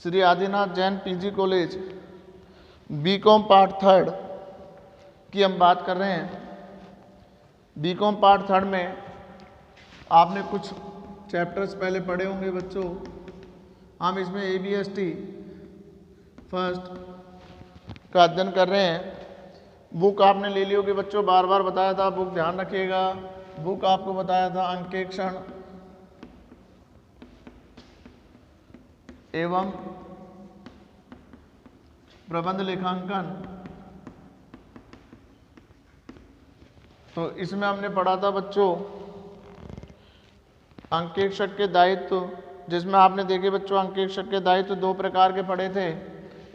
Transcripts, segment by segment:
Shri Adinath Jain PG college BCom part third की हम बात कर रहे हैं। बीकॉम पार्ट थर्ड में आपने कुछ चैप्टर्स पहले पढ़े होंगे बच्चों। हम इसमें ABST फर्स्ट का अध्ययन कर रहे हैं। बुक आपने ले ली होगी बच्चों, बार बार बताया था, बुक ध्यान रखिएगा। बुक आपको बताया था अंकेक्षण एवं प्रबंध लेखांकन। तो इसमें हमने पढ़ा था बच्चों अंकेक्षक के दायित्व, जिसमें आपने देखे बच्चों अंकेक्षक के दायित्व दो प्रकार के पढ़े थे।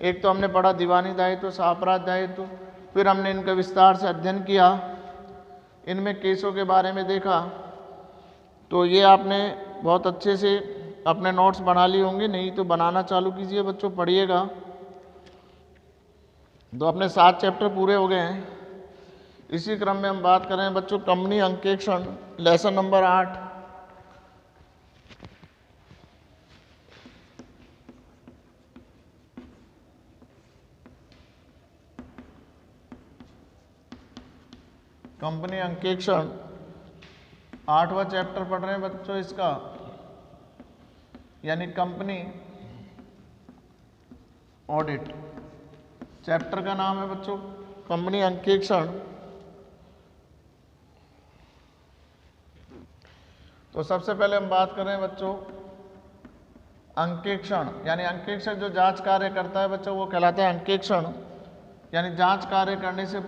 एक तो हमने पढ़ा दीवानी दायित्व, सापराध दायित्व। फिर हमने इनका विस्तार से अध्ययन किया, इनमें केसों के बारे में देखा। तो ये आपने बहुत अच्छे से अपने नोट्स बना लिए होंगे, नहीं तो बनाना चालू कीजिए बच्चों, पढ़िएगा। तो अपने 7 चैप्टर पूरे हो गए हैं। इसी क्रम में हम बात कर रहे हैं बच्चों कंपनी अंकेक्षण, लेसन नंबर 8। कंपनी अंकेक्षण 8वां चैप्टर पढ़ रहे हैं बच्चों इसका, यानी कंपनी ऑडिट। चैप्टर का नाम है बच्चों कंपनी अंकेक्षण। तो सबसे पहले हम बात कर रहे हैं बच्चों अंकेक्षण, यानी अंकेक्षक जो जांच कार्य करता है बच्चों वो कहलाता है अंकेक्षण। यानी जांच कार्य करने से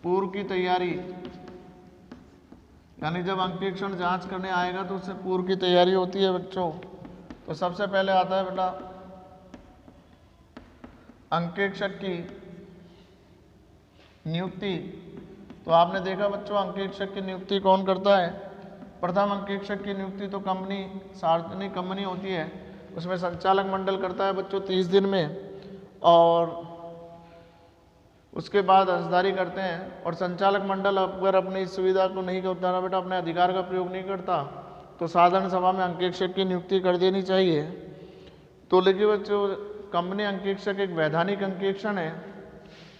पूर्व की तैयारी, यानी जब अंकेक्षण जांच करने आएगा तो उससे पूर्व की तैयारी होती है बच्चों। तो सबसे पहले आता है बेटा अंकेक्षक की नियुक्ति। तो आपने देखा बच्चों अंकेक्षक की नियुक्ति कौन करता है। प्रथम अंकेक्षक की नियुक्ति तो कंपनी, सार्वजनिक कंपनी होती है, उसमें संचालक मंडल करता है बच्चों 30 दिन में, और उसके बाद अर्जदारी करते हैं। और संचालक मंडल अगर अपनी इस सुविधा को नहीं करता ना बेटा, अपने अधिकार का प्रयोग नहीं करता, तो साधारण सभा में अंकेक्षक की नियुक्ति कर देनी चाहिए। तो लेकिन बच्चों कंपनी अंकेक्षक एक वैधानिक अंकेक्षण है,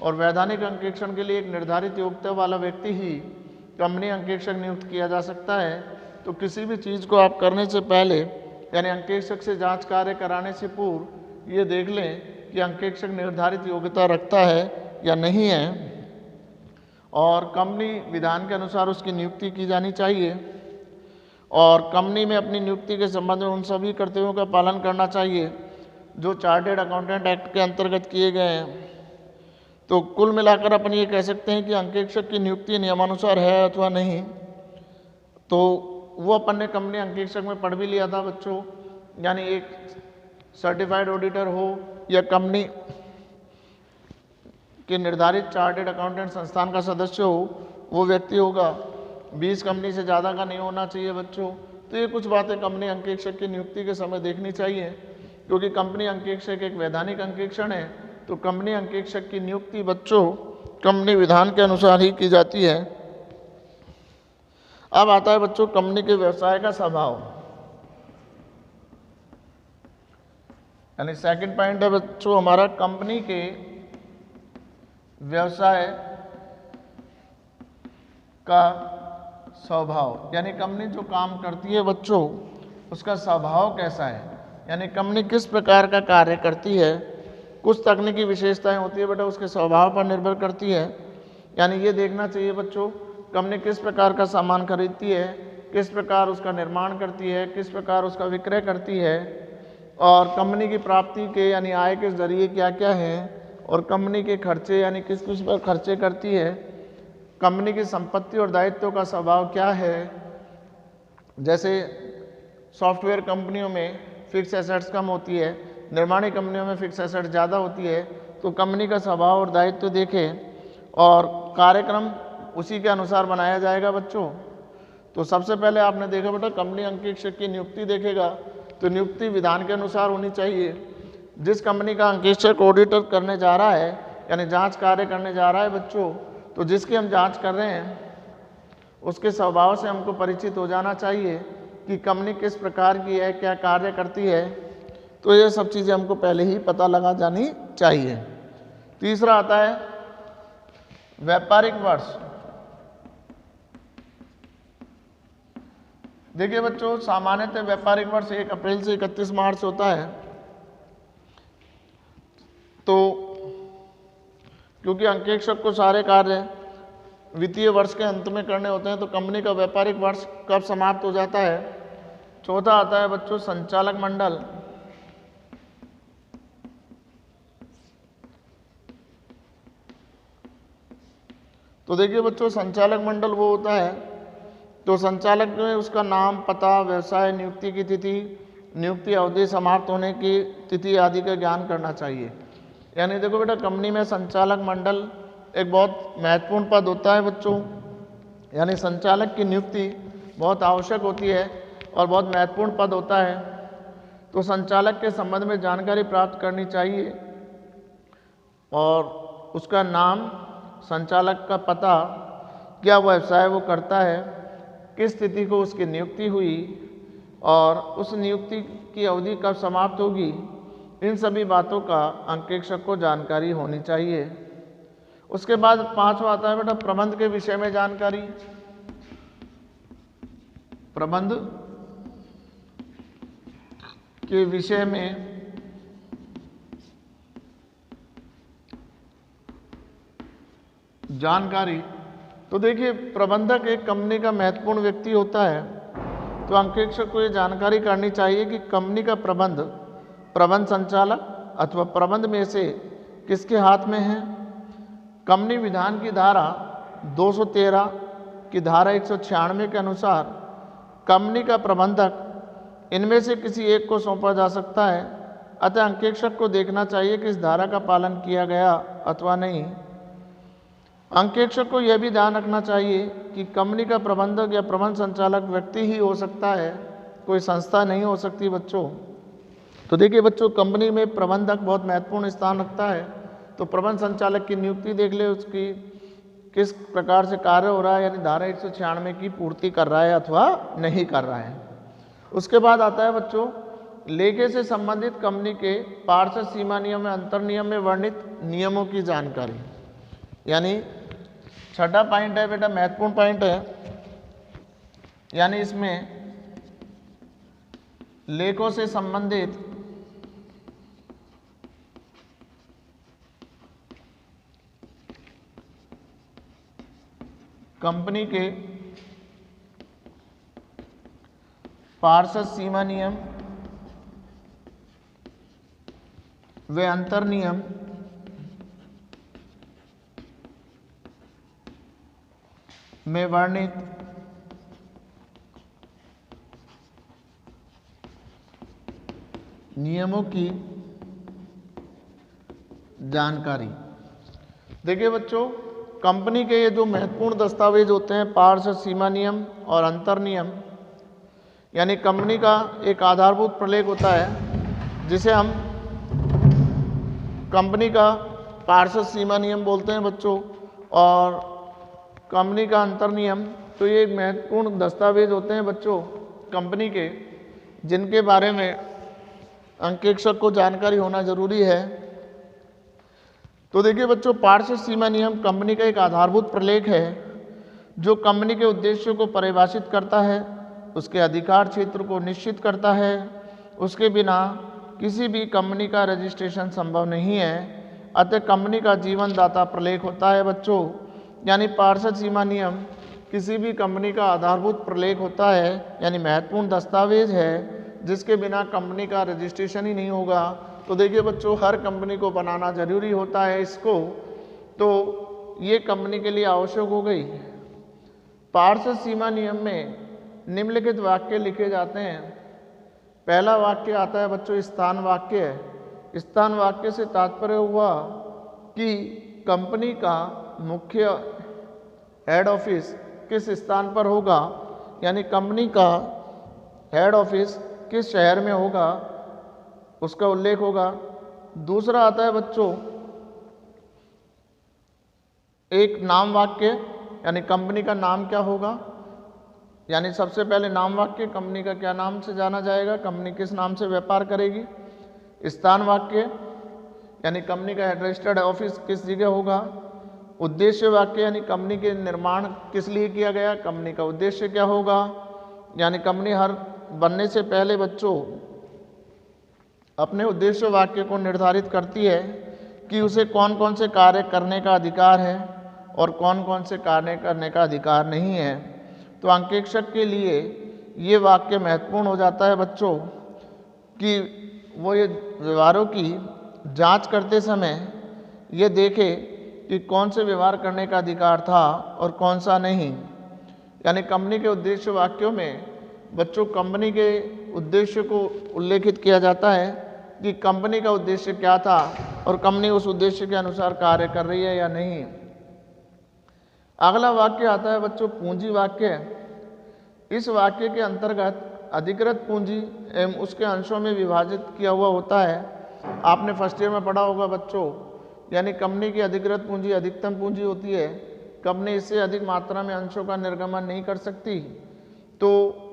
और वैधानिक अंकेक्षण के लिए एक निर्धारित योग्यता वाला व्यक्ति ही कंपनी अंकेक्षक नियुक्त किया जा सकता है। तो किसी भी चीज़ को आप करने से पहले, यानी अंकेक्षक से जांच कार्य कराने से पूर्व ये देख लें कि अंकेक्षक निर्धारित योग्यता रखता है या नहीं है, और कंपनी विधान के अनुसार उसकी नियुक्ति की जानी चाहिए। और कंपनी में अपनी नियुक्ति के संबंध में उन सभी कर्तव्यों का पालन करना चाहिए जो चार्टेड अकाउंटेंट एक्ट के अंतर्गत किए गए हैं। तो कुल मिलाकर अपन ये कह सकते हैं कि अंकेक्षक की नियुक्ति नियमानुसार है अथवा नहीं। तो वो अपन ने कंपनी अंकेक्षक में पढ़ भी लिया था बच्चों, यानी एक सर्टिफाइड ऑडिटर हो या कंपनी के निर्धारित चार्टेड अकाउंटेंट संस्थान का सदस्य हो, वो व्यक्ति होगा। 20 कंपनी से ज़्यादा का नहीं होना चाहिए बच्चों। तो ये कुछ बातें कंपनी अंकेक्षक की नियुक्ति के समय देखनी चाहिए, क्योंकि कंपनी अंकेक्षक एक वैधानिक अंकेक्षण है। तो कंपनी अंकेक्षक की नियुक्ति बच्चों कंपनी विधान के अनुसार ही की जाती है। अब आता है बच्चों कंपनी के व्यवसाय का स्वभाव, यानी सेकंड पॉइंट है बच्चों हमारा कंपनी के व्यवसाय का स्वभाव। यानी कंपनी जो काम करती है बच्चों उसका स्वभाव कैसा है, यानी कंपनी किस प्रकार का कार्य करती है। कुछ तकनीकी विशेषताएं होती है बेटा, उसके स्वभाव पर निर्भर करती है। यानी ये देखना चाहिए बच्चों कंपनी किस प्रकार का सामान खरीदती है, किस प्रकार उसका निर्माण करती है, किस प्रकार उसका विक्रय करती है, और कंपनी की प्राप्ति के यानी आय के जरिए क्या क्या है, और कंपनी के खर्चे यानी किस किस पर खर्चे करती है, कंपनी की संपत्ति और दायित्व का स्वभाव क्या है। जैसे सॉफ्टवेयर कंपनियों में फिक्स एसेट्स कम होती है, निर्माणी कंपनियों में फिक्स एसेट्स ज़्यादा होती है। तो कंपनी का स्वभाव और दायित्व देखें, और कार्यक्रम उसी के अनुसार बनाया जाएगा बच्चों। तो सबसे पहले आपने देखा बेटा कंपनी अंकेक्षक की नियुक्ति देखेगा, तो नियुक्ति विधान के अनुसार होनी चाहिए। जिस कंपनी का अंकेक्षक ऑडिटर करने जा रहा है, यानी जांच कार्य करने जा रहा है बच्चों, तो जिसकी हम जांच कर रहे हैं उसके स्वभाव से हमको परिचित हो जाना चाहिए। कि कंपनी किस प्रकार की है, क्या कार्य करती है, तो ये सब चीज़ें हमको पहले ही पता लगा जानी चाहिए। तीसरा आता है व्यापारिक वर्ष। देखिए बच्चों, सामान्यतः व्यापारिक वर्ष 1 अप्रैल से 31 मार्च होता है। तो क्योंकि अंकेक्षक को सारे कार्य वित्तीय वर्ष के अंत में करने होते हैं, तो कंपनी का व्यापारिक वर्ष कब समाप्त हो जाता है? चौथा आता है बच्चों संचालक मंडल। तो देखिए बच्चों, संचालक मंडल वो होता है तो संचालक में उसका नाम, पता, व्यवसाय, नियुक्ति की तिथि, नियुक्ति अवधि, समाप्त होने की तिथि आदि का ज्ञान करना चाहिए। यानी देखो बेटा, कंपनी में संचालक मंडल एक बहुत महत्वपूर्ण पद होता है बच्चों। यानी संचालक की नियुक्ति बहुत आवश्यक होती है और बहुत महत्वपूर्ण पद होता है। तो संचालक के संबंध में जानकारी प्राप्त करनी चाहिए और उसका नाम, संचालक का पता, क्या व्यवसाय वो करता है, किस तिथि को उसकी नियुक्ति हुई और उस नियुक्ति की अवधि कब समाप्त होगी, इन सभी बातों का अंकेक्षक को जानकारी होनी चाहिए। उसके बाद 5वां आता है बेटा प्रबंध के विषय में जानकारी। प्रबंध के विषय में जानकारी। तो देखिए, प्रबंधक एक कंपनी का महत्वपूर्ण व्यक्ति होता है, तो अंकेक्षक को ये जानकारी करनी चाहिए कि कंपनी का प्रबंध संचालक अथवा प्रबंध में से किसके हाथ में है। कंपनी विधान की धारा 213 की धारा 196 के अनुसार कंपनी का प्रबंधक इनमें से किसी एक को सौंपा जा सकता है। अतः अंकेक्षक को देखना चाहिए कि इस धारा का पालन किया गया अथवा नहीं। अंकेक्षक को यह भी ध्यान रखना चाहिए कि कंपनी का प्रबंधक या प्रबंध संचालक व्यक्ति ही हो सकता है, कोई संस्था नहीं हो सकती बच्चों। तो देखिए बच्चों, कंपनी में प्रबंधक बहुत महत्वपूर्ण स्थान रखता है। तो प्रबंध संचालक की नियुक्ति देख ले, उसकी किस प्रकार से कार्य हो रहा है, यानी धारा 196 की पूर्ति कर रहा है अथवा नहीं कर रहा है। उसके बाद आता है बच्चों लेखे से संबंधित कंपनी के पार्षद सीमा नियम में अंतर नियम में वर्णित नियमों की जानकारी। यानी छठा पॉइंट है बेटा, महत्वपूर्ण पॉइंट है। यानी इसमें लेखों से संबंधित कंपनी के पार्षद सीमा नियम व अंतर नियम में वर्णित नियमों की जानकारी। देखिए बच्चों, कंपनी के ये जो महत्वपूर्ण दस्तावेज होते हैं, पार्षद सीमा नियम और अंतर नियम, यानी कंपनी का एक आधारभूत प्रलेख होता है जिसे हम कंपनी का पार्षद सीमा नियम बोलते हैं बच्चों, और कंपनी का अंतर नियम। तो ये महत्वपूर्ण दस्तावेज होते हैं बच्चों कंपनी के, जिनके बारे में अंकेक्षक को जानकारी होना जरूरी है। तो देखिए बच्चों, पार्षद सीमा नियम कंपनी का एक आधारभूत प्रलेख है जो कंपनी के उद्देश्यों को परिभाषित करता है, उसके अधिकार क्षेत्र को निश्चित करता है। उसके बिना किसी भी कंपनी का रजिस्ट्रेशन संभव नहीं है। अतः कंपनी का जीवनदाता प्रलेख होता है बच्चों। यानी पार्षद सीमा नियम किसी भी कंपनी का आधारभूत प्रलेख होता है, यानी महत्वपूर्ण दस्तावेज है जिसके बिना कंपनी का रजिस्ट्रेशन ही नहीं होगा। तो देखिए बच्चों, हर कंपनी को बनाना जरूरी होता है इसको। तो ये कंपनी के लिए आवश्यक हो गई। पार्षद सीमा नियम में निम्नलिखित वाक्य लिखे जाते हैं। पहला वाक्य आता है बच्चों स्थान वाक्य। स्थान वाक्य से तात्पर्य हुआ कि कंपनी का मुख्य हेड ऑफिस किस स्थान पर होगा, यानी कंपनी का हेड ऑफिस किस शहर में होगा उसका उल्लेख होगा। दूसरा आता है बच्चों एक नाम वाक्य, यानी कंपनी का नाम क्या होगा। यानी सबसे पहले नाम वाक्य, कंपनी का क्या नाम से जाना जाएगा, कंपनी किस नाम से व्यापार करेगी। स्थान वाक्य, यानी कंपनी का हेड रजिस्टर्ड ऑफिस किस जगह होगा। उद्देश्य वाक्य, यानी कंपनी के निर्माण किस लिए किया गया, कंपनी का उद्देश्य क्या होगा। यानी कंपनी हर बनने से पहले बच्चों अपने उद्देश्य वाक्य को निर्धारित करती है कि उसे कौन कौन से कार्य करने का अधिकार है और कौन कौन से कार्य करने का अधिकार नहीं है। तो अंकेक्षक के लिए ये वाक्य महत्वपूर्ण हो जाता है बच्चों कि वो ये व्यवहारों की जांच करते समय ये देखे कि कौन से व्यवहार करने का अधिकार था और कौन सा नहीं। यानी कंपनी के उद्देश्य वाक्यों में बच्चों कंपनी के उद्देश्य को उल्लेखित किया जाता है कि कंपनी का उद्देश्य क्या था और कंपनी उस उद्देश्य के अनुसार कार्य कर रही है या नहीं। अगला वाक्य आता है बच्चों पूंजी वाक्य। इस वाक्य के अंतर्गत अधिकृत पूंजी एवं उसके अंशों में विभाजित किया हुआ होता है। आपने फर्स्ट ईयर में पढ़ा होगा बच्चों, यानी कंपनी की अधिकृत पूंजी अधिकतम पूंजी होती है। कंपनी इससे अधिक मात्रा में अंशों का निर्गमन नहीं कर सकती। तो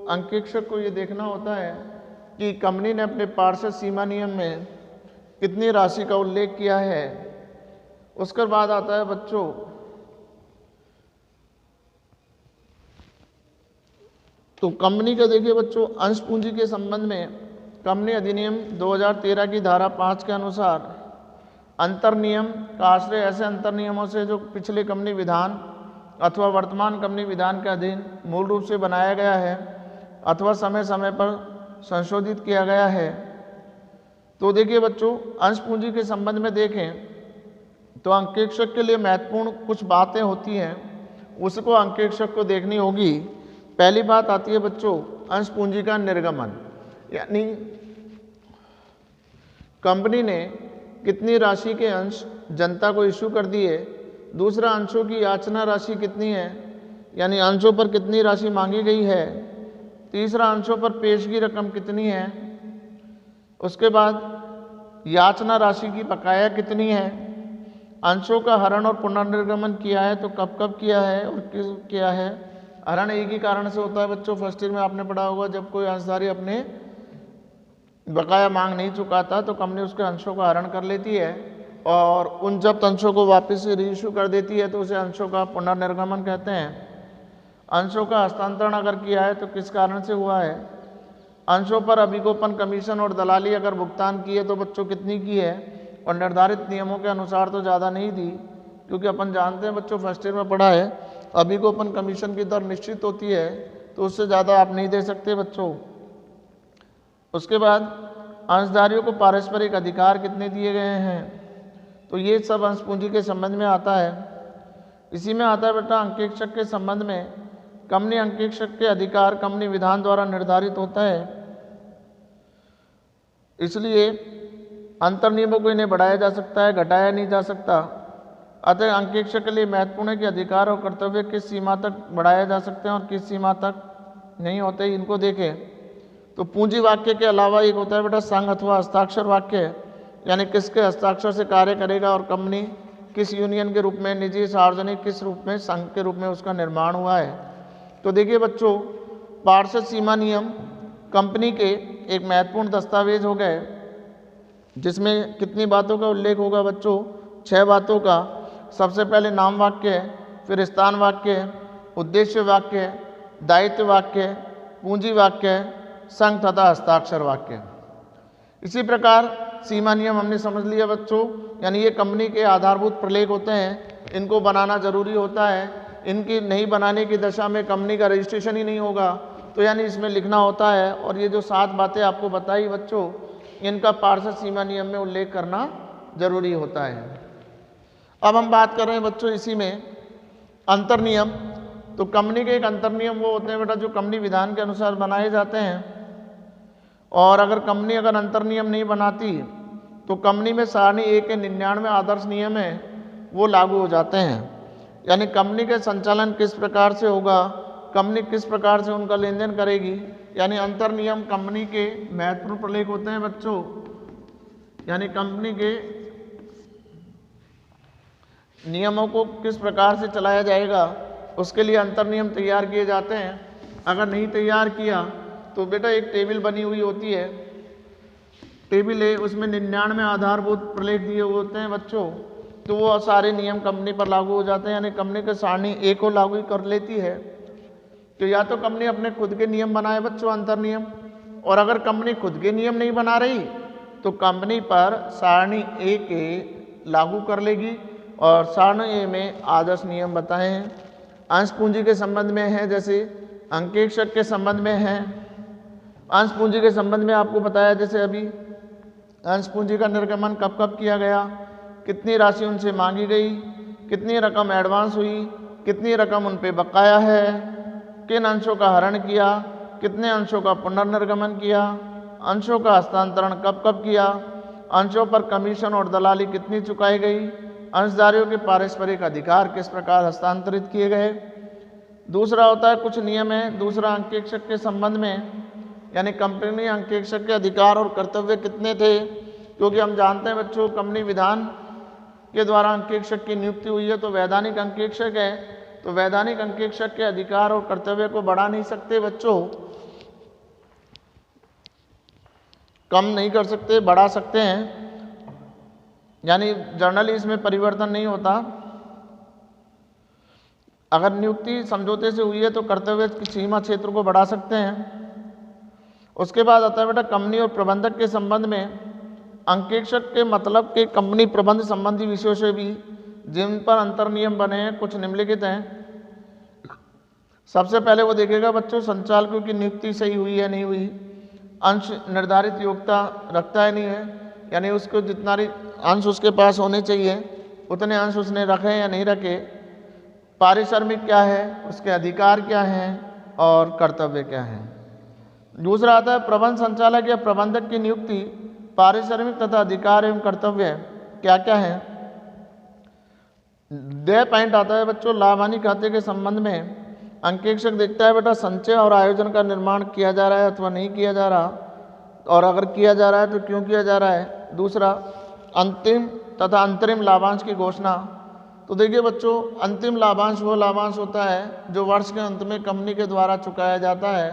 अंकेक्षक को ये देखना होता है कि कंपनी ने अपने पार्षद सीमा नियम में कितनी राशि का उल्लेख किया है। उसके बाद आता है बच्चों तो कंपनी का देखिए बच्चों अंश पूंजी के संबंध में कंपनी अधिनियम 2013 की धारा 5 के अनुसार अंतर नियम का आश्रय ऐसे अंतर नियमों से जो पिछले कंपनी विधान अथवा वर्तमान कंपनी विधान के अधीन मूल रूप से बनाया गया है अथवा समय समय पर संशोधित किया गया है। तो देखिए बच्चों अंश पूंजी के संबंध में देखें तो अंकेक्षक के लिए महत्वपूर्ण कुछ बातें होती हैं, उसको अंकेक्षक को देखनी होगी। पहली बात आती है बच्चों अंश पूंजी का निर्गमन, यानी कंपनी ने कितनी राशि के अंश जनता को इशू कर दिए। दूसरा, अंशों की याचना राशि कितनी है, यानी अंशों पर कितनी राशि मांगी गई है। तीसरा, अंशों पर पेशगी रकम कितनी है। उसके बाद याचना राशि की बकाया कितनी है। अंशों का हरण और पुनर्निर्गमन किया है तो कब कब किया है और किस किया है। हरण एक ही कारण से होता है बच्चों, फर्स्ट ईयर में आपने पढ़ा होगा, जब कोई अंशधारी अपने बकाया मांग नहीं चुकाता तो कंपनी उसके अंशों का हरण कर लेती है और उन जब्त अंशों को वापस से रीइश्यू कर देती है तो उसे अंशों का पुनर्निर्गमन कहते हैं। अंशों का हस्तांतरण अगर किया है तो किस कारण से हुआ है। अंशों पर अभिगोपन कमीशन और दलाली अगर भुगतान की है तो बच्चों कितनी की है, और निर्धारित नियमों के अनुसार तो ज़्यादा नहीं दी, क्योंकि अपन जानते हैं बच्चों फर्स्ट ईयर में पढ़ा है अभिगोपन कमीशन की दर निश्चित होती है तो उससे ज़्यादा आप नहीं दे सकते बच्चों। उसके बाद अंशधारियों को पारस्परिक अधिकार कितने दिए गए हैं, तो ये सब अंश पूंजी के संबंध में आता है। इसी में आता है बेटा अंकेक्षक के संबंध में कंपनी अंकेक्षक के अधिकार कंपनी विधान द्वारा निर्धारित होता है, इसलिए अंतर नियमों को इन्हें बढ़ाया जा सकता है, घटाया नहीं जा सकता। अतः अंकेक्षक के लिए महत्वपूर्ण है कि अधिकार और कर्तव्य किस सीमा तक बढ़ाया जा सकते हैं और किस सीमा तक नहीं होते, इनको देखें। तो पूंजी वाक्य के अलावा एक होता है बेटा संघ अथवा हस्ताक्षर वाक्य, यानी किसके हस्ताक्षर से कार्य करेगा और कंपनी किस यूनियन के रूप में, निजी सार्वजनिक किस रूप में, संघ के रूप में उसका निर्माण हुआ है। तो देखिए बच्चों पार्षद सीमा नियम कंपनी के एक महत्वपूर्ण दस्तावेज हो गए जिसमें कितनी बातों का उल्लेख होगा बच्चों, 6 बातों का। सबसे पहले नाम वाक्य, फिर स्थान वाक्य, उद्देश्य वाक्य, दायित्व वाक्य, पूंजी वाक्य, संघ तथा हस्ताक्षर वाक्य। इसी प्रकार सीमा नियम हमने समझ लिया बच्चों, यानी ये कंपनी के आधारभूत प्रलेख होते हैं, इनको बनाना जरूरी होता है। इनकी नहीं बनाने की दशा में कंपनी का रजिस्ट्रेशन ही नहीं होगा, तो यानी इसमें लिखना होता है। और ये जो 7 बातें आपको बताई बच्चों, इनका पार्षद सीमा नियम में उल्लेख करना जरूरी होता है। अब हम बात कर रहे हैं बच्चों इसी में अंतर नियम। तो कंपनी के एक अंतर नियम वो होते हैं बेटा जो कंपनी विधान के अनुसार बनाए जाते हैं, और अगर कंपनी अगर अंतर नियम नहीं बनाती तो कंपनी में सारणी 1 के 99 आदर्श नियम है वो लागू हो जाते हैं। यानी कंपनी के संचालन किस प्रकार से होगा, कंपनी किस प्रकार से उनका लेन देन करेगी, यानी अंतर नियम कंपनी के महत्वपूर्ण प्रलेख होते हैं बच्चों। यानी कंपनी के नियमों को किस प्रकार से चलाया जाएगा उसके लिए अंतर नियम तैयार किए जाते हैं। अगर नहीं तैयार किया तो बेटा एक टेबल बनी हुई होती है, टेबल है, उसमें 99 आधारभूत प्रलेख दिए हुए होते हैं बच्चों, तो वो सारे नियम कंपनी पर लागू हो जाते हैं, यानी कंपनी के सारणी ए को लागू कर लेती है। तो या तो कंपनी अपने खुद के नियम बनाए बच्चों, अंतर नियम, और अगर कंपनी खुद के नियम नहीं बना रही तो कंपनी पर सारणी ए के लागू कर लेगी, और सारणी ए में आदर्श नियम बताए हैं। अंश पूंजी के संबंध में है, जैसे अंकेक्षक के संबंध में है। अंश पूंजी के संबंध में आपको बताया, जैसे अभी अंश पूंजी का निर्गमन कब कब किया गया, कितनी राशि उनसे मांगी गई, कितनी रकम एडवांस हुई, कितनी रकम उन पे बकाया है, किन अंशों का हरण किया, कितने अंशों का पुनर्निर्गमन किया, अंशों का हस्तांतरण कब कब किया, अंशों पर कमीशन और दलाली कितनी चुकाई गई, अंशधारियों के पारस्परिक अधिकार किस प्रकार हस्तांतरित किए गए। दूसरा होता है कुछ नियम है, दूसरा अंकेक्षक के संबंध में, यानी कंपनी अंकेक्षक के अधिकार और कर्तव्य कितने थे, क्योंकि हम जानते हैं बच्चों कंपनी विधान के द्वारा अंकेक्षक की नियुक्ति हुई है, तो वैधानिक अंकेक्षक है, तो वैधानिक अंकेक्षक के अधिकार और कर्तव्य को बढ़ा नहीं सकते बच्चों, कम नहीं कर सकते, बढ़ा सकते हैं, यानी जर्नली इसमें परिवर्तन नहीं होता। अगर नियुक्ति समझौते से हुई है तो कर्तव्य की सीमा क्षेत्र को बढ़ा सकते हैं। उसके बाद आता है बेटा कंपनी और प्रबंधक के संबंध में, अंकेक्षक के मतलब के कंपनी प्रबंध संबंधी विषयों से भी जिन पर अंतर नियम बने हैं कुछ निम्नलिखित हैं। सबसे पहले वो देखेगा बच्चों संचालकों की नियुक्ति सही हुई है नहीं हुई, अंश निर्धारित योग्यता रखता है नहीं है, यानी उसको जितना अंश उसके पास होने चाहिए उतने अंश उसने रखे या नहीं रखे, पारिश्रमिक क्या है, उसके अधिकार क्या हैं और कर्तव्य क्या हैं। दूसरा आता है प्रबंध संचालक या प्रबंधक की नियुक्ति, पारिश्रमिक तथा अधिकार एवं कर्तव्य क्या क्या है। दे पॉइंट आता है बच्चों लाभ हानि खाते के संबंध में, अंकेक्षक देखता है बेटा संचय और आयोजन का निर्माण किया जा रहा है अथवा नहीं किया जा रहा, और अगर किया जा रहा है तो क्यों किया जा रहा है। दूसरा अंतिम तथा अंतरिम लाभांश की घोषणा, तो देखिए बच्चों अंतिम लाभांश वो लाभांश होता है जो वर्ष के अंत में कंपनी के द्वारा चुकाया जाता है,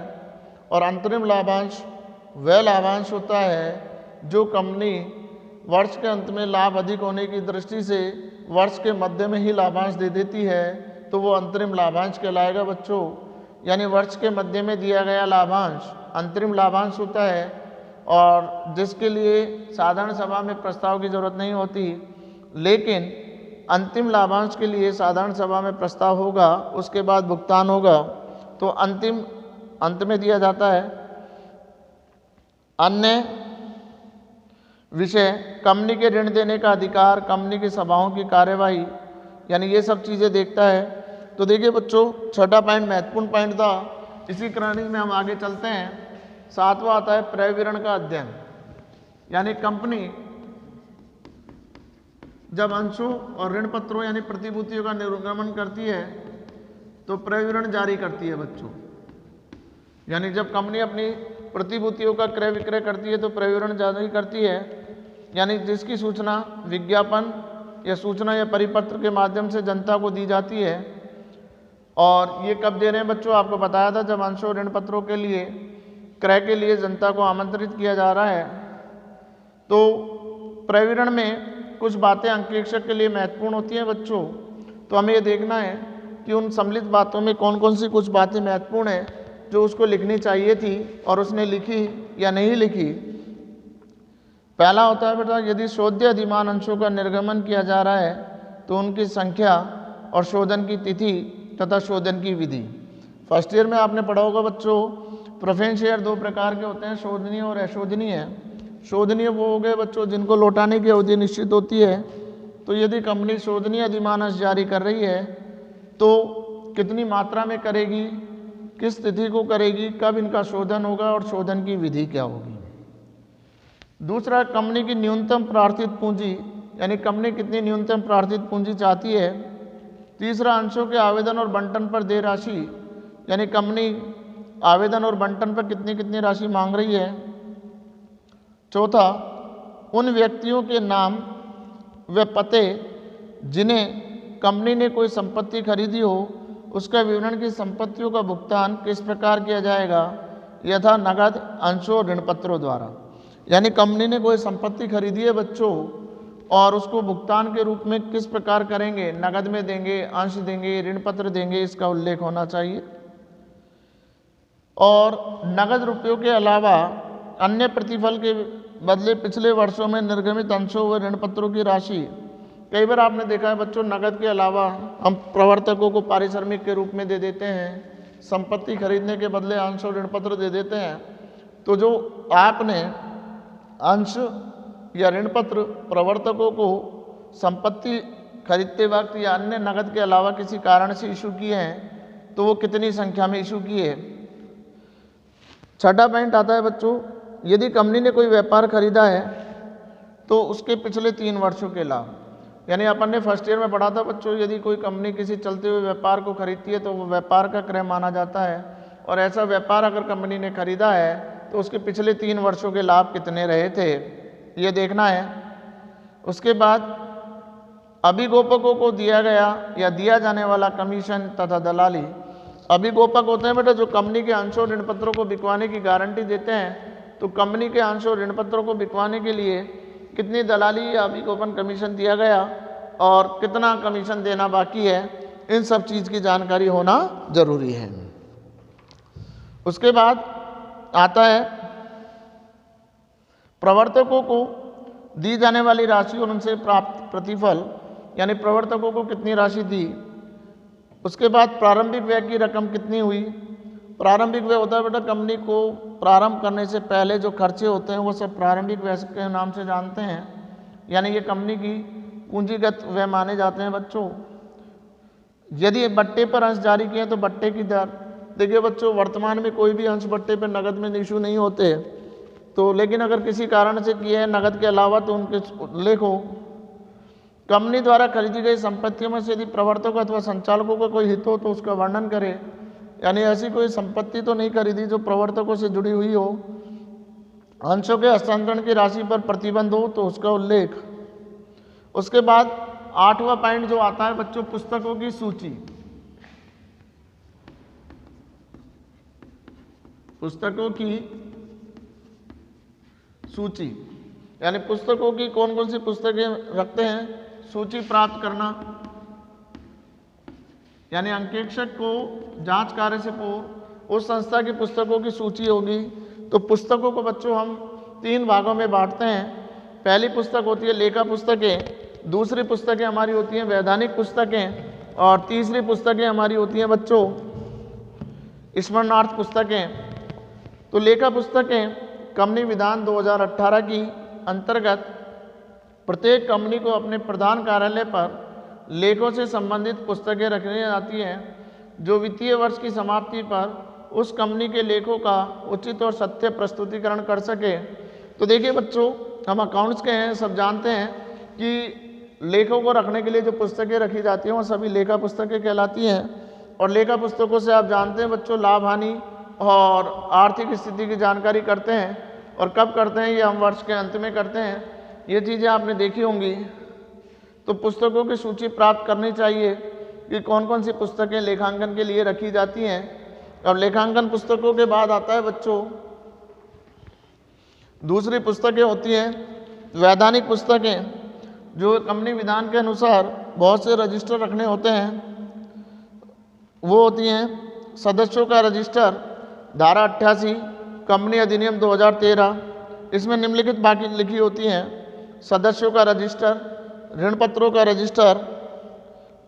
और अंतरिम लाभांश वह लाभांश होता है जो कंपनी वर्ष के अंत में लाभ अधिक होने की दृष्टि से वर्ष के मध्य में ही लाभांश दे देती है, तो वो अंतरिम लाभांश कहलाएगा बच्चों। यानी वर्ष के मध्य में दिया गया लाभांश अंतरिम लाभांश होता है, और जिसके लिए साधारण सभा में प्रस्ताव की जरूरत नहीं होती, लेकिन अंतिम लाभांश के लिए साधारण सभा में प्रस्ताव होगा, उसके बाद भुगतान होगा, तो अंतिम अंत में दिया जाता है। अन्य विषय कंपनी के ऋण देने का अधिकार, कंपनी की सभाओं की कार्यवाही, यानी ये सब चीज़ें देखता है। तो देखिए बच्चों छठा पॉइंट महत्वपूर्ण पॉइंट था, इसी क्रम में हम आगे चलते हैं। सातवां आता है क्रय विवरण का अध्ययन, यानी कंपनी जब अंशों और ऋण पत्रों यानी प्रतिभूतियों का निर्गमन करती है तो क्रय विवरण जारी करती है बच्चों। यानी जब कंपनी अपनी प्रतिभूतियों का क्रय विक्रय करती है तो क्रय विवरण जारी करती है, यानी जिसकी सूचना विज्ञापन या सूचना या परिपत्र के माध्यम से जनता को दी जाती है। और ये कब दे रहे हैं बच्चों, आपको बताया था जब अंशों ऋण पत्रों के लिए क्रय के लिए जनता को आमंत्रित किया जा रहा है। तो क्रय विवरण में कुछ बातें अंकेक्षक के लिए महत्वपूर्ण होती हैं बच्चों, तो हमें ये देखना है कि उन सम्मिलित बातों में कौन कौन सी कुछ बातें महत्वपूर्ण हैं जो उसको लिखनी चाहिए थी और उसने लिखी या नहीं लिखी। पहला होता है बेटा यदि शोध्य अधिमान अंशों का निर्गमन किया जा रहा है तो उनकी संख्या और शोधन की तिथि तथा शोधन की विधि। फर्स्ट ईयर में आपने पढ़ा होगा बच्चों, प्रेफरेंस शेयर दो प्रकार के होते हैं, शोधनीय और अशोधनीय। शोधनीय वो हो गए बच्चों जिनको लौटाने की अवधि निश्चित होती है। तो यदि कंपनी शोधनीय अधिमान अंश जारी कर रही है तो कितनी मात्रा में करेगी, किस तिथि को करेगी, कब इनका शोधन होगा और शोधन की विधि क्या होगी। दूसरा कंपनी की न्यूनतम प्रार्थित पूंजी, यानी कंपनी कितनी न्यूनतम प्रार्थित पूंजी चाहती है। तीसरा अंशों के आवेदन और बंटन पर देय राशि, यानी कंपनी आवेदन और बंटन पर कितनी कितनी राशि मांग रही है। चौथा उन व्यक्तियों के नाम व पते जिन्हें कंपनी ने कोई संपत्ति खरीदी हो उसका विवरण की संपत्तियों का भुगतान किस प्रकार किया जाएगा, यथा नगद, अंशों और ऋण पत्रों द्वारा। यानी कंपनी ने कोई संपत्ति खरीदी है बच्चों, और उसको भुगतान के रूप में किस प्रकार करेंगे, नगद में देंगे, अंश देंगे, ऋण पत्र देंगे, इसका उल्लेख होना चाहिए। और नगद रुपयों के अलावा अन्य प्रतिफल के बदले पिछले वर्षों में निर्गमित अंशों व ऋण पत्रों की राशि, कई बार आपने देखा है बच्चों, नगद के अलावा हम प्रवर्तकों को पारिश्रमिक के रूप में दे देते हैं, संपत्ति खरीदने के बदले अंश और ऋण पत्र दे देते हैं। तो जो आपने अंश या ऋण पत्र प्रवर्तकों को संपत्ति खरीदते वक्त या अन्य नगद के अलावा किसी कारण से इशू किए हैं, तो वो कितनी संख्या में इशू किए। छठा पॉइंट आता है बच्चों, यदि कंपनी ने कोई व्यापार खरीदा है तो उसके पिछले 3 वर्षों के लाभ। यानी अपन ने फर्स्ट ईयर में पढ़ा था बच्चों, यदि कोई कंपनी किसी चलते हुए व्यापार को खरीदती है तो वो व्यापार का क्रय माना जाता है, और ऐसा व्यापार अगर कंपनी ने खरीदा है तो उसके पिछले 3 वर्षों के लाभ कितने रहे थे, ये देखना है। उसके बाद अभिगोपकों को दिया गया या दिया जाने वाला कमीशन तथा दलाली। अभिगोपक होते हैं बेटा जो कंपनी के अंशों ऋण पत्रों को बिकवाने की गारंटी देते हैं। तो कंपनी के अंशों ऋण पत्रों को बिकवाने के लिए कितनी दलाली या अभिगोपन कमीशन दिया गया और कितना कमीशन देना बाकी है, इन सब चीज़ की जानकारी होना जरूरी है। उसके बाद आता है प्रवर्तकों को दी जाने वाली राशि और उनसे प्राप्त प्रतिफल, यानी प्रवर्तकों को कितनी राशि दी। उसके बाद प्रारंभिक व्यय की रकम कितनी हुई। प्रारंभिक व्यय होता है बेटा कंपनी को प्रारंभ करने से पहले जो खर्चे होते हैं वो सब प्रारंभिक व्यय के नाम से जानते हैं, यानी ये कंपनी की पूंजीगत व्यय माने जाते हैं बच्चों। यदि बट्टे पर अंश जारी किए तो बट्टे की दर, देखिए बच्चों वर्तमान में कोई भी अंश बट्टे पर नगद में इशू नहीं होते, तो लेकिन अगर किसी कारण से किए हैं नगद के अलावा तो उनके उल्लेख हो। कंपनी द्वारा खरीदी गई संपत्तियों में से यदि प्रवर्तकों अथवा संचालकों का कोई हित हो तो उसका वर्णन करें, यानी ऐसी कोई संपत्ति तो नहीं खरीदी जो प्रवर्तकों से जुड़ी हुई हो। अंशों के हस्तांतरण की राशि पर प्रतिबंध हो तो उसका उल्लेख। उसके बाद 8वां पॉइंट जो आता है बच्चों, पुस्तकों की सूची। पुस्तकों की सूची यानी पुस्तकों की कौन कौन सी पुस्तकें रखते हैं, सूची प्राप्त करना। यानी अंकेक्षक को जांच कार्य से पूर्व उस संस्था की पुस्तकों की सूची होगी। तो पुस्तकों को बच्चों हम 3 भागों में बांटते हैं। पहली पुस्तक होती है लेखा पुस्तकें, दूसरी पुस्तकें हमारी होती हैं वैधानिक पुस्तकें, और तीसरी पुस्तकें हमारी होती हैं बच्चों स्मरणार्थ पुस्तकें। तो लेखा पुस्तकें कंपनी विधान 2018 की अंतर्गत प्रत्येक कंपनी को अपने प्रधान कार्यालय पर लेखों से संबंधित पुस्तकें रखनी जाती हैं जो वित्तीय वर्ष की समाप्ति पर उस कंपनी के लेखों का उचित और सत्य प्रस्तुतिकरण कर सके। तो देखिए बच्चों, हम अकाउंट्स के हैं, सब जानते हैं कि लेखों को रखने के लिए जो पुस्तकें रखी जाती हैं वो सभी लेखा पुस्तकें कहलाती हैं। और लेखा पुस्तकों से आप जानते हैं बच्चों लाभ हानि और आर्थिक स्थिति की जानकारी करते हैं, और कब करते हैं, ये हम वर्ष के अंत में करते हैं। ये चीज़ें आपने देखी होंगी। तो पुस्तकों की सूची प्राप्त करनी चाहिए कि कौन कौन सी पुस्तकें लेखांकन के लिए रखी जाती हैं। और लेखांकन पुस्तकों के बाद आता है बच्चों दूसरी पुस्तकें होती हैं वैधानिक पुस्तकें, जो कंपनी विधान के अनुसार बहुत से रजिस्टर रखने होते हैं। वो होती हैं सदस्यों का रजिस्टर, धारा 88 कंपनी अधिनियम 2013। इसमें निम्नलिखित बाकी लिखी होती हैं सदस्यों का रजिस्टर, ऋण पत्रों का रजिस्टर,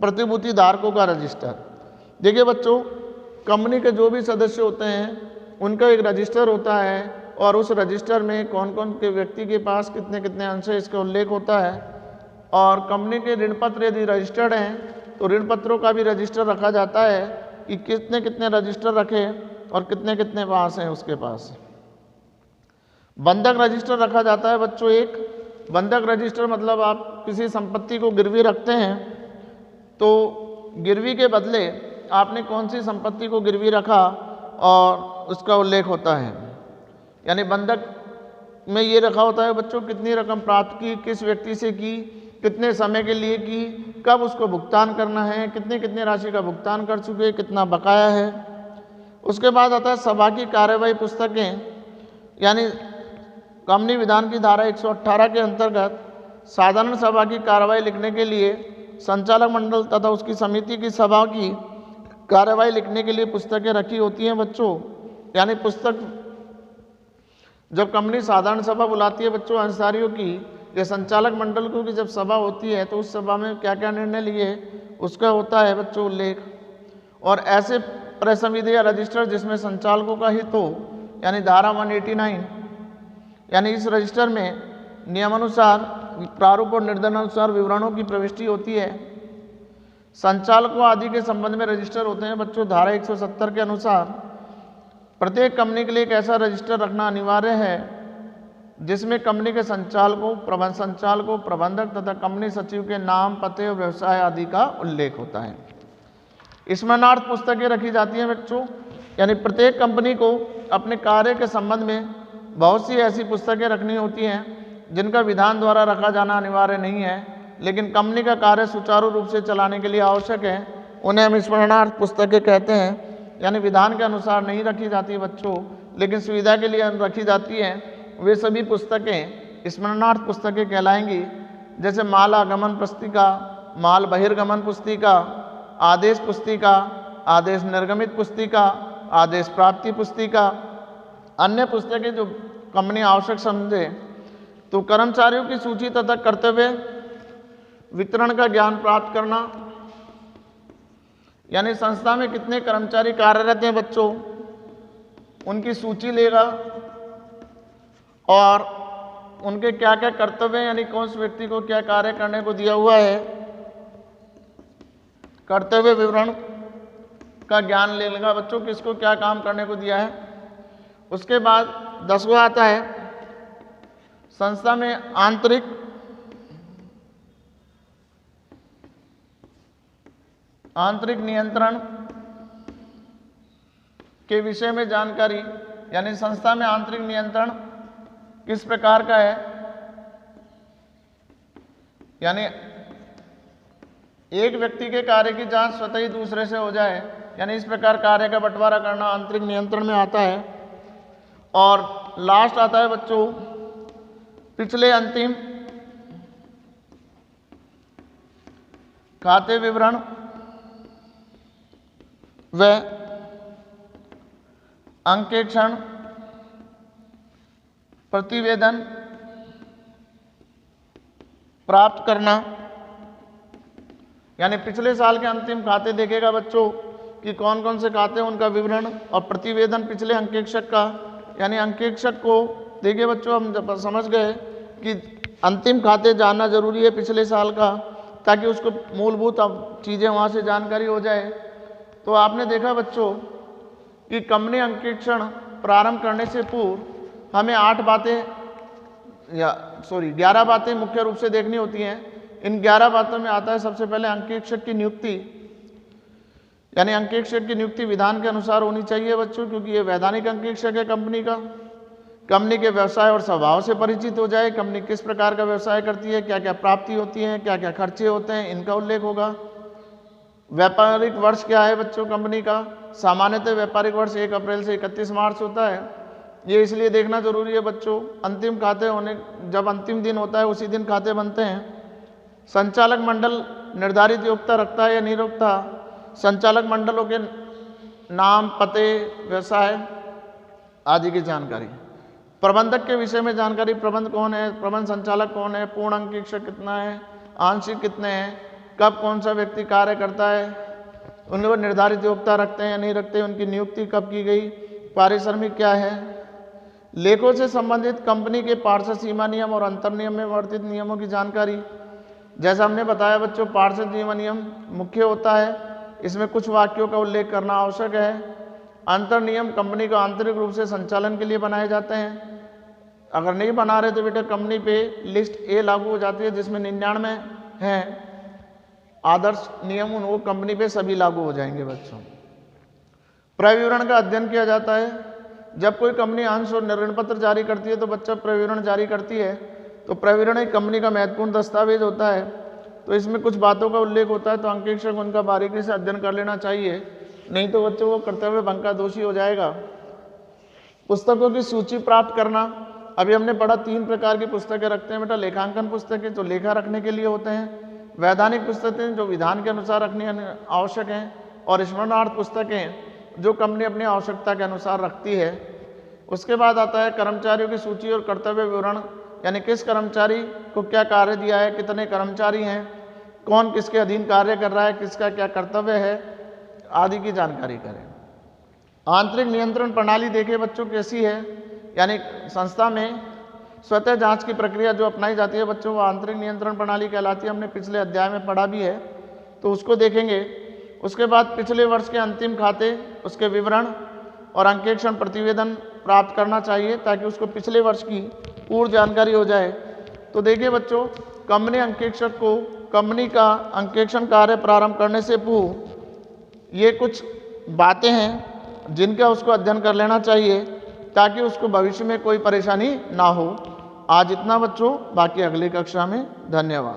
प्रतिभूति धारकों का रजिस्टर। देखिए बच्चों, कंपनी के जो भी सदस्य होते हैं उनका एक रजिस्टर होता है, और उस रजिस्टर में कौन कौन के व्यक्ति के पास कितने कितने अंश है इसका उल्लेख होता है। और कंपनी के ऋण पत्र यदि रजिस्टर्ड हैं तो ऋण पत्रों का भी रजिस्टर रखा जाता है कि कितने कितने रजिस्टर रखे और कितने कितने पास हैं उसके पास। बंधक रजिस्टर रखा जाता है बच्चों। एक बंधक रजिस्टर मतलब आप किसी संपत्ति को गिरवी रखते हैं, तो गिरवी के बदले आपने कौन सी संपत्ति को गिरवी रखा और उसका उल्लेख होता है। यानी बंधक में ये रखा होता है बच्चों कितनी रकम प्राप्त की, किस व्यक्ति से की, कितने समय के लिए की, कब उसको भुगतान करना है, कितनी कितनी राशि का भुगतान कर चुके, कितना बकाया है। उसके बाद आता है सभा की कार्यवाही पुस्तकें, यानी कंपनी विधान की धारा 118 के अंतर्गत साधारण सभा की कार्यवाही लिखने के लिए संचालक मंडल तथा उसकी समिति की सभा की कार्यवाही लिखने के लिए पुस्तकें रखी होती हैं बच्चों। यानी पुस्तक जब कंपनी साधारण सभा बुलाती है बच्चों अधिकारियों की या संचालक मंडल को की जब सभा होती है तो उस सभा में क्या क्या निर्णय लिए उसका होता है बच्चों उल्लेख। और ऐसे प्रसंविधि या रजिस्टर जिसमें संचालकों का हित हो, यानी धारा 189, यानी इस रजिस्टर में नियमानुसार प्रारूप और निर्देशानुसार विवरणों की प्रविष्टि होती है। संचालकों आदि के संबंध में रजिस्टर होते हैं बच्चों धारा 170 के अनुसार। प्रत्येक कंपनी के लिए एक ऐसा रजिस्टर रखना अनिवार्य है जिसमें कंपनी के संचालकों, प्रबंध संचालकों, प्रबंधक तथा कंपनी सचिव के नाम, पते और व्यवसाय आदि का उल्लेख होता है। स्मरणार्थ पुस्तकें रखी जाती हैं बच्चों, यानी प्रत्येक कंपनी को अपने कार्य के संबंध में बहुत सी ऐसी पुस्तकें रखनी होती हैं जिनका विधान द्वारा रखा जाना अनिवार्य नहीं है, लेकिन कंपनी का कार्य सुचारू रूप से चलाने के लिए आवश्यक है। उन्हें हम स्मरणार्थ पुस्तकें कहते हैं, यानी विधान के अनुसार नहीं रखी जाती बच्चों, लेकिन सुविधा के लिए रखी जाती हैं। वे सभी पुस्तकें स्मरणार्थ पुस्तकें कहलाएंगी, जैसे माल आगमन पुस्तिका, माल बहिर्गमन पुस्तिका, आदेश पुस्तिका, आदेश निर्गमित पुस्तिका, आदेश प्राप्ति पुस्तिका। अन्य पुस्तकें जो कंपनी आवश्यक समझे तो कर्मचारियों की सूची तथा कर्तव्य वितरण का ज्ञान प्राप्त करना, यानी संस्था में कितने कर्मचारी कार्यरत हैं बच्चों उनकी सूची लेगा और उनके क्या क्या कर्तव्य, यानी कौन से व्यक्ति को क्या कार्य करने को दिया हुआ है, कर्तव्य विवरण का ज्ञान ले लेगा बच्चों, किसको क्या काम करने को दिया है। उसके बाद 10वां आता है संस्था में आंतरिक नियंत्रण के विषय में जानकारी, यानी संस्था में आंतरिक नियंत्रण किस प्रकार का है, यानी एक व्यक्ति के कार्य की जांच स्वतः ही दूसरे से हो जाए, यानी इस प्रकार कार्य का बंटवारा करना आंतरिक नियंत्रण में आता है। और लास्ट आता है बच्चों पिछले अंतिम खाते विवरण व अंकेक्षण प्रतिवेदन प्राप्त करना, यानी पिछले साल के अंतिम खाते देखेगा बच्चों कि कौन कौन से खाते हैं उनका विवरण, और प्रतिवेदन पिछले अंकेक्षक का, यानी अंकेक्षक को देखिए बच्चों हम जब समझ गए कि अंतिम खाते जानना जरूरी है पिछले साल का, ताकि उसको मूलभूत चीज़ें वहाँ से जानकारी हो जाए। तो आपने देखा बच्चों कि कंपनी अंकेक्षण प्रारंभ करने से पूर्व हमें 11 बातें मुख्य रूप से देखनी होती हैं। इन 11 बातों में आता है सबसे पहले अंकेक्षक की नियुक्ति, यानी अंकेक्षक की नियुक्ति विधान के अनुसार होनी चाहिए बच्चों, क्योंकि ये वैधानिक अंकेक्षक है कंपनी का। कंपनी के व्यवसाय और स्वभाव से परिचित हो जाए, कंपनी किस प्रकार का व्यवसाय करती है, क्या क्या प्राप्ति होती है, क्या क्या खर्चे होते हैं, इनका उल्लेख होगा। व्यापारिक वर्ष क्या है बच्चों कंपनी का, सामान्यतः व्यापारिक वर्ष 1 अप्रैल से 31 मार्च होता है। ये इसलिए देखना जरूरी है बच्चों, अंतिम खाते होने जब अंतिम दिन होता है उसी दिन खाते बनते हैं। संचालक मंडल निर्धारित योग्यता रखता है या नहीं रखता, संचालक मंडलों के नाम, पते, व्यवसाय आदि की जानकारी। प्रबंधक के विषय में जानकारी, प्रबंध कौन है, प्रबंध संचालक कौन है, पूर्ण अंकेक्षक कितना है, आंशिक कितने हैं, कब कौन सा व्यक्ति कार्य करता है, उन लोग निर्धारित योग्यता रखते हैं या नहीं रखते, उनकी नियुक्ति कब की गई, पारिश्रमिक क्या है। लेखों से संबंधित कंपनी के पार्षद सीमा नियम और अंतर नियम में वर्तित नियमों की जानकारी। जैसा हमने बताया बच्चों पार्षद सीमा नियम मुख्य होता है, इसमें कुछ वाक्यों का उल्लेख करना आवश्यक है। अंतर नियम कंपनी को आंतरिक रूप से संचालन के लिए बनाए जाते हैं। अगर नहीं बना रहे तो बेटा कंपनी पे लिस्ट ए लागू हो जाती है, जिसमें 99 हैं आदर्श नियम, वो कंपनी पे सभी लागू हो जाएंगे बच्चों। प्रविवरण का अध्ययन किया जाता है। जब कोई कंपनी अंश और ऋण पत्र जारी करती है तो बच्चा प्रविवरण जारी करती है, तो प्रविवरण एक कंपनी का महत्वपूर्ण दस्तावेज होता है। तो इसमें कुछ बातों का उल्लेख होता है, तो अंकेक्षक उनका बारीकी से अध्ययन कर लेना चाहिए, नहीं तो बच्चों को कर्तव्य भंग का दोषी हो जाएगा। पुस्तकों की सूची प्राप्त करना, अभी हमने पढ़ा 3 प्रकार की पुस्तकें रखते हैं बेटा। लेखांकन पुस्तकें जो लेखा रखने के लिए होते हैं, वैधानिक पुस्तकें जो विधान के अनुसार रखनी आवश्यक हैं, और स्मरणार्थ पुस्तकें जो कंपनी अपनी आवश्यकता के अनुसार रखती है। उसके बाद आता है कर्मचारियों की सूची और कर्तव्य विवरण, यानी किस कर्मचारी को क्या कार्य दिया है, कितने कर्मचारी हैं, कौन किसके अधीन कार्य कर रहा है, किसका क्या कर्तव्य है आदि की जानकारी करें। आंतरिक नियंत्रण प्रणाली देखें बच्चों कैसी है, यानी संस्था में स्वतः जांच की प्रक्रिया जो अपनाई जाती है बच्चों, वो आंतरिक नियंत्रण प्रणाली कहलाती है। हमने पिछले अध्याय में पढ़ा भी है, तो उसको देखेंगे। उसके बाद पिछले वर्ष के अंतिम खाते, उसके विवरण और अंकेक्षण प्रतिवेदन प्राप्त करना चाहिए, ताकि उसको पिछले वर्ष की पूर्ण जानकारी हो जाए। तो देखिए बच्चों, कंपनी अंकेक्षक को कंपनी का अंकेक्षण कार्य प्रारंभ करने से पूर्व ये कुछ बातें हैं जिनका उसको अध्ययन कर लेना चाहिए, ताकि उसको भविष्य में कोई परेशानी ना हो। आज इतना बच्चों, बाकी अगली कक्षा में। धन्यवाद।